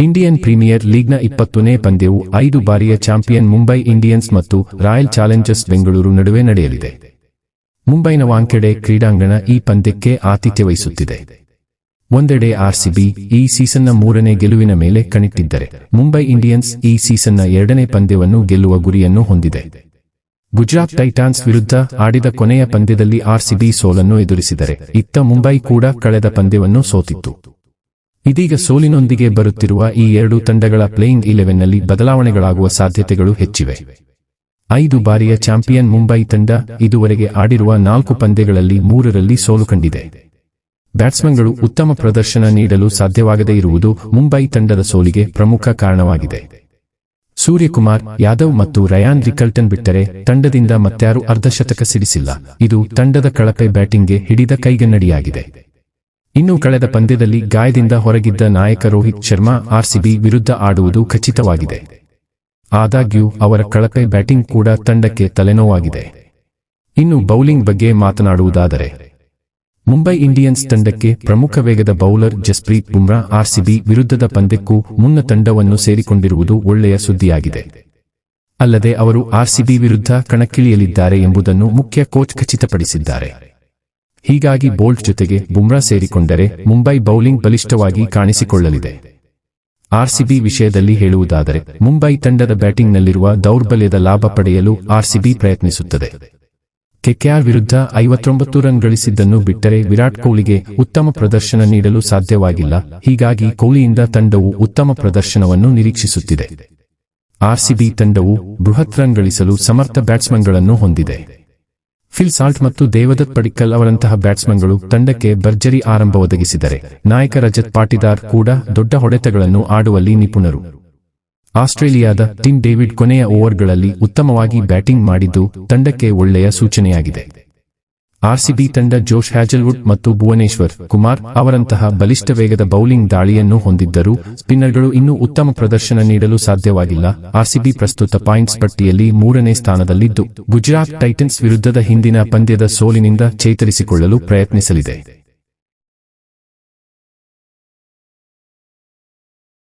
Indian premier ಲೀಗ್ನ 20ನೇ ಪಂದ್ಯವು 5 ಬಾರಿಯ champion Mumbai Indians ಮತ್ತು royal Challengers Bengaluru ನಡುವೆ ನಡೆಯಲಿದೆ. ಮುಂಬೈನ ವಾಂಖೆಡೆ ಕ್ರೀಡಾಂಗಣ ಈ ಪಂದ್ಯಕ್ಕೆ ಆತಿಥ್ಯ ವಹಿಸುತ್ತಿದೆ. ಒಂದೆಡೆ ಆರ್ಸಿಬಿ ಈ ಸೀಸನ್ನ 3ನೇ ಗೆಲುವಿನ ಮೇಲೆ ಕಣ್ಣಿಟ್ಟಿದ್ದರೆ, ಮುಂಬೈ ಇಂಡಿಯನ್ಸ್ ಈ ಸೀಸನ್ನ 2ನೇ ಪಂದ್ಯವನ್ನು ಗೆಲ್ಲುವ ಗುರಿಯನ್ನು ಹೊಂದಿದೆ. ಗುಜರಾತ್ ಟೈಟಾನ್ಸ್ ವಿರುದ್ಧ ಆಡಿದ ಕೊನೆಯ ಪಂದ್ಯದಲ್ಲಿ ಆರ್ಸಿಬಿ ಸೋಲನ್ನು ಎದುರಿಸಿದರೆ, ಇತ್ತ ಮುಂಬೈ ಕೂಡ ಕಳೆದ ಪಂದ್ಯವನ್ನು ಸೋತಿತ್ತು. ಇದೀಗ ಸೋಲಿನೊಂದಿಗೆ ಬರುತ್ತಿರುವ ಈ ಎರಡೂ ತಂಡಗಳ ಪ್ಲೇಯಿಂಗ್ 11ನಲ್ಲಿ ಬದಲಾವಣೆಗಳಾಗುವ ಸಾಧ್ಯತೆಗಳು ಹೆಚ್ಚಿವೆ. 5 ಬಾರಿಯ ಚಾಂಪಿಯನ್ ಮುಂಬೈ ತಂಡ ಇದುವರೆಗೆ ಆಡಿರುವ 4 ಪಂದ್ಯಗಳಲ್ಲಿ 3ರಲ್ಲಿ ಸೋಲು ಕಂಡಿದೆ. ಬ್ಯಾಟ್ಸ್ಮನ್ಗಳು ಉತ್ತಮ ಪ್ರದರ್ಶನ ನೀಡಲು ಸಾಧ್ಯವಾಗದೇ ಇರುವುದು ಮುಂಬೈ ತಂಡದ ಸೋಲಿಗೆ ಪ್ರಮುಖ ಕಾರಣವಾಗಿದೆ. ಸೂರ್ಯಕುಮಾರ್ ಯಾದವ್ ಮತ್ತು ರಯಾನ್ ರಿಕಲ್ಟನ್ ಬಿಟ್ಟರೆ ತಂಡದಿಂದ ಮತ್ಯಾರೂ ಅರ್ಧಶತಕ ಸಿಡಿಸಿಲ್ಲ. ಇದು ತಂಡದ ಕಳಪೆ ಬ್ಯಾಟಿಂಗ್ಗೆ ಹಿಡಿದ ಕೈಗನ್ನಡಿಯಾಗಿದೆ. ಇನ್ನು ಕಳೆದ ಪಂದ್ಯದಲ್ಲಿ ಗಾಯದಿಂದ ಹೊರಗಿದ್ದ ನಾಯಕ ರೋಹಿತ್ ಶರ್ಮಾ ಆರ್ಸಿಬಿ ವಿರುದ್ಧ ಆಡುವುದು ಖಚಿತವಾಗಿದೆ. ಆದಾಗ್ಯೂ ಅವರ ಕಳಪೆ ಬ್ಯಾಟಿಂಗ್ ಕೂಡ ತಂಡಕ್ಕೆ ತಲೆನೋವಾಗಿದೆ. ಇನ್ನು ಬೌಲಿಂಗ್ ಬಗ್ಗೆ ಮಾತನಾಡುವುದಾದರೆ, ಮುಂಬೈ ಇಂಡಿಯನ್ಸ್ ತಂಡಕ್ಕೆ ಪ್ರಮುಖ ವೇಗದ ಬೌಲರ್ ಜಸ್ಪ್ರೀತ್ ಬುಮ್ರಾ ಆರ್ಸಿಬಿ ವಿರುದ್ಧದ ಪಂದ್ಯಕ್ಕೂ ಮುನ್ನ ತಂಡವನ್ನು ಸೇರಿಕೊಂಡಿರುವುದು ಒಳ್ಳೆಯ ಸುದ್ದಿಯಾಗಿದೆ. ಅಲ್ಲದೆ ಅವರು ಆರ್ಸಿಬಿ ವಿರುದ್ಧ ಕಣಕ್ಕಿಳಿಯಲಿದ್ದಾರೆ ಎಂಬುದನ್ನು ಮುಖ್ಯ ಕೋಚ್ ಖಚಿತಪಡಿಸಿದ್ದಾರೆ. ಹೀಗಾಗಿ ಬೋಲ್ಟ್ ಜೊತೆಗೆ ಬುಮ್ರಾ ಸೇರಿಕೊಂಡರೆ ಮುಂಬೈ ಬೌಲಿಂಗ್ ಬಲಿಷ್ಠವಾಗಿ ಕಾಣಿಸಿಕೊಳ್ಳಲಿದೆ. ಆರ್ಸಿಬಿ ವಿಷಯದಲ್ಲಿ ಹೇಳುವುದಾದರೆ, ಮುಂಬೈ ತಂಡದ ಬ್ಯಾಟಿಂಗ್ನಲ್ಲಿರುವ ದೌರ್ಬಲ್ಯದ ಲಾಭ ಪಡೆಯಲು ಆರ್ಸಿಬಿ ಪ್ರಯತ್ನಿಸುತ್ತದೆ. ಕೆಕೆಆರ್ ವಿರುದ್ಧ 59 ರನ್ ಗಳಿಸಿದ್ದನ್ನು ಬಿಟ್ಟರೆ ವಿರಾಟ್ ಕೊಹ್ಲಿಗೆ ಉತ್ತಮ ಪ್ರದರ್ಶನ ನೀಡಲು ಸಾಧ್ಯವಾಗಿಲ್ಲ. ಹೀಗಾಗಿ ಕೊಹ್ಲಿಯಿಂದ ತಂಡವು ಉತ್ತಮ ಪ್ರದರ್ಶನವನ್ನು ನಿರೀಕ್ಷಿಸುತ್ತಿದೆ. ಆರ್ಸಿಬಿ ತಂಡವು ಬೃಹತ್ ರನ್ ಗಳಿಸಲು ಸಮರ್ಥ ಬ್ಯಾಟ್ಸ್ಮನ್ಗಳನ್ನು ಹೊಂದಿದೆ. ಫಿಲ್ ಸಾಲ್ಟ್ ಮತ್ತು ದೇವದತ್ ಪಡಿಕ್ಕಲ್ ಅವರಂತಹ ಬ್ಯಾಟ್ಸ್ಮನ್ಗಳು ತಂಡಕ್ಕೆ ಭರ್ಜರಿ ಆರಂಭ ಒದಗಿಸಿದರೆ, ನಾಯಕ ರಜತ್ ಪಾಟಿದಾರ್ ಕೂಡ ದೊಡ್ಡ ಹೊಡೆತಗಳನ್ನು ಆಡುವಲ್ಲಿ ನಿಪುಣರು. ಆಸ್ಟ್ರೇಲಿಯಾದ ಟಿಮ್ ಡೇವಿಡ್ ಕೊನೆಯ ಓವರ್ಗಳಲ್ಲಿ ಉತ್ತಮವಾಗಿ ಬ್ಯಾಟಿಂಗ್ ಮಾಡಿದ್ದು ತಂಡಕ್ಕೆ ಒಳ್ಳೆಯ ಸೂಚನೆಯಾಗಿದೆ. ಆರ್ಸಿಬಿ ತಂಡ ಜೋಶ್ ಹ್ಯಾಜಲ್ವುಡ್ ಮತ್ತು ಭುವನೇಶ್ವರ್ ಕುಮಾರ್ ಅವರಂತಹ ಬಲಿಷ್ಠ ವೇಗದ ಬೌಲಿಂಗ್ ದಾಳಿಯನ್ನು ಹೊಂದಿದ್ದರೂ ಸ್ಪಿನ್ನರ್ಗಳು ಇನ್ನೂ ಉತ್ತಮ ಪ್ರದರ್ಶನ ನೀಡಲು ಸಾಧ್ಯವಾಗಿಲ್ಲ. ಆರ್ಸಿಬಿ ಪ್ರಸ್ತುತ ಪಾಯಿಂಟ್ಸ್ ಪಟ್ಟಿಯಲ್ಲಿ 3ನೇ ಸ್ಥಾನದಲ್ಲಿದ್ದು, ಗುಜರಾತ್ ಟೈಟನ್ಸ್ ವಿರುದ್ಧದ ಹಿಂದಿನ ಪಂದ್ಯದ ಸೋಲಿನಿಂದ ಚೇತರಿಸಿಕೊಳ್ಳಲು ಪ್ರಯತ್ನಿಸಲಿದೆ.